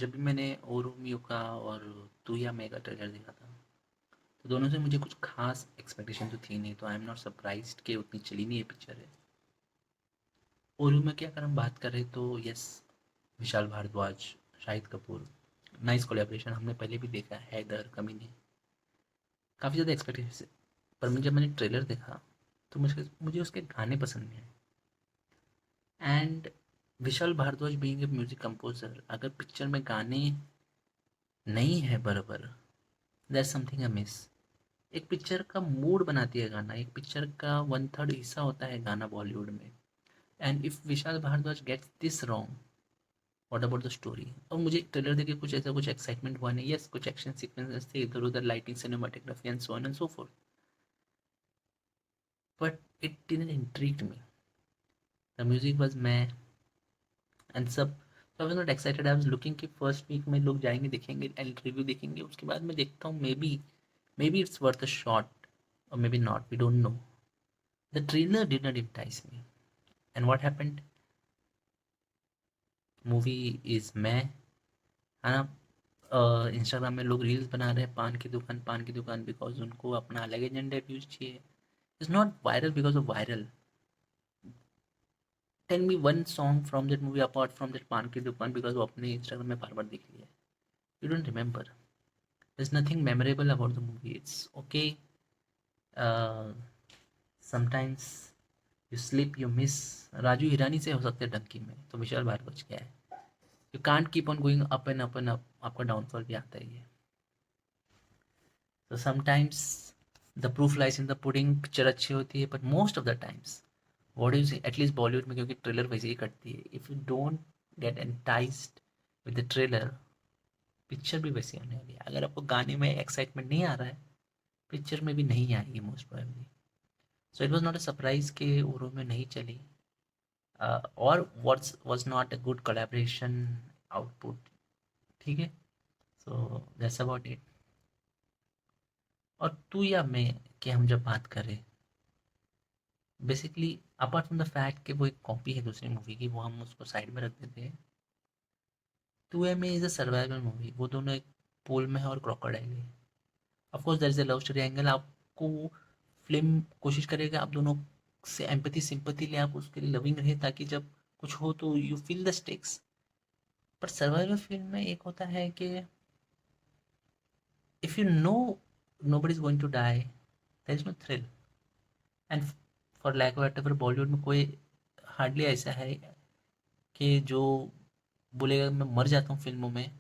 जब भी मैंने ओ रोमियो का और तू या मैं का ट्रेलर देखा था, तो दोनों से मुझे कुछ खास एक्सपेक्टेशन तो थी नहीं, तो आई एम नॉट सरप्राइज्ड कि उतनी चली नहीं ये पिक्चर है। ओ रोमियो की अगर हम बात करें तो yes, Vishal Bhardwaj, Shahid Kapoor, nice collaboration, हमने पहले भी देखा है हैदर, कमीने, काफ़ी ज़्यादा एक्सपेक्टेशन। पर जब मैंने ट्रेलर देखा तो मुझे मुझे उसके गाने पसंद नहीं आए। And Vishal Bhardwaj being a music composer, अगर पिक्चर में गाने नहीं है बराबर, दैट्स समथिंग अ मिस। एक पिक्चर का मूड बनाती है गाना, एक पिक्चर का वन थर्ड हिस्सा होता है गाना बॉलीवुड में। And if Vishal Bhardwaj gets this wrong, what about the story. और मुझे ट्रेलर देख के कुछ ऐसा कुछ एक्साइटमेंट हुआ नहीं। यस, कुछ एक्शन सीक्वेंसेस थे इधर उधर, lighting, cinematography and so on and so fourth, but it didn't intrigue me. The music was मैं एंड सब। I was not excited. I was looking कि फर्स्ट वीक में लोग जाएंगे देखेंगे एंड रिव्यू देखेंगे, उसके बाद मैं देखता हूँ may be it's worth a shot or maybe not, we don't know. The trailer did not entice me. And what happened? Movie is मैं, है ना। इंस्टाग्राम में लोग रील्स बना रहे हैं पान की दुकान, बिकॉज उनको अपना अलग एजेंडा व्यूज चाहिए। It's not viral because of viral. Tell me one song from that movie apart from that पान की दुकान, बिकॉज वो अपने इंस्टाग्राम में बार बार देख लिया है। You don't remember. there's nothing memorable about the movie. It's okay. Sometimes you slip, you miss। Raju Hirani से हो सकते हैं डंकी में, तो विशाल भारद्वाज क्या है। You can't keep on going up and up and up, आपका डाउनफॉल भी आता ही है। तो sometimes the proof lies in the pudding. Picture अच्छी होती है but most of the times, what you see at least Bollywood में, क्योंकि ट्रेलर वैसे ही कटती है, if you don't get enticed with the trailer, picture भी वैसी होने वाली है। अगर आपको गाने में एक्साइटमेंट नहीं आ रहा है, पिक्चर में भी नहीं आएगी most probably. So it was not a surprise के उरो में नहीं चली। और was not a good collaboration output। ठीक है, सो दैट्स अबाउट इट। और तू या मैं कि हम जब बात करें, basically apart from the fact कि वो एक कॉपी है दूसरी मूवी की, वो हम उसको साइड में रख देते हैं। तू या मैं इज अ सर्वाइवल मूवी। वो दोनों एक पूल में है और क्रोकोडाइल है। Of course there is a love story angle. आपको फिल्म कोशिश करेगा आप दोनों से एम्पैथी सिंपैथी ले, आप उसके लिए लविंग रहे, ताकि जब कुछ हो तो यू फील द स्टेक्स। पर सर्वाइवल फिल्म में एक होता है कि if you know nobody is going to die, there is no thrill। And for lack of better, Bollywood में कोई हार्डली ऐसा है कि जो बोलेगा मैं मर जाता हूँ फिल्मों में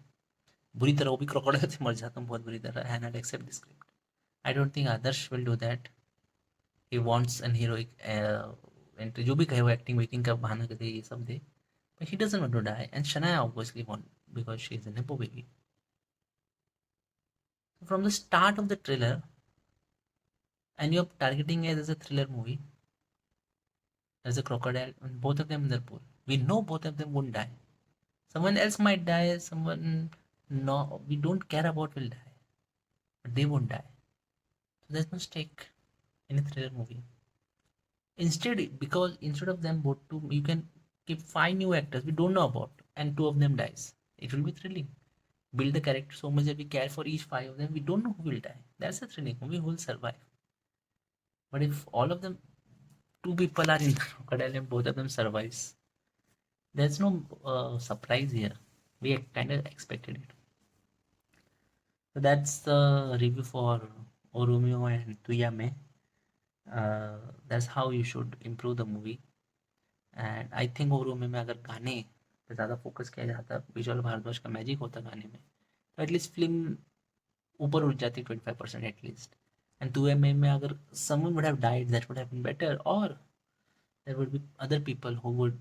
बुरी तरह, वो भी क्रोकोडाइल से मर जाता हूँ बहुत बुरी तरह, है not accept this script. I don't think Adarsh will do that. He wants an heroic entry, जो भी कहे वो एक्टिंग वेटिंग का बहाना कर दे, ये सब दे, but he doesn't want to die, and Shania obviously won't because she is a nepo baby। So from the start of the trailer, and you're targeting it as a thriller movie, as a crocodile, and both of them in the pool. We know both of them won't die. Someone else might die, someone no, we don't care about will die, but they won't die. So there's no stake in a thriller movie. Instead, because instead of them both two, you can keep five new actors we don't know about, and two of them dies. It will be thrilling. Build the character so much that we care for each five of them. We don't know who will die. That's a thrilling movie who will survive. But if all of them, two people are in the crocodile and both of them survives, there's no surprise here. We kind of expected it. So that's the review for Oromeo and Tuyame। That's how you should improve the movie। And I think ओरोमे में अगर गाने पे ज़्यादा focus किया जाता, visual Bhardwaj का magic होता गाने में, तो एटलीस्ट फिल्म ऊपर उठ जाती 25% एटलीस्ट। एंड टू एम में अगर someone would have died, that would have been better, और there would be other people who would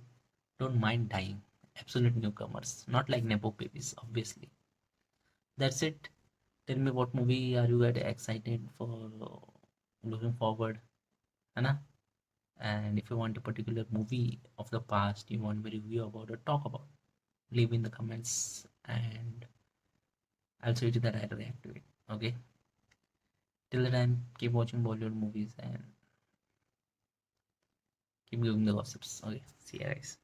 don't mind dying, absolute newcomers, not like nepo babies, obviously। That's it। Tell me what movie are you guys excited for, looking forward, है ना। And if you want a particular movie of the past you want me to review about or talk about, leave in the comments and I'll show you that I react to it। Okay, till the time keep watching Bollywood movies and keep giving the gossips। Okay, see you guys।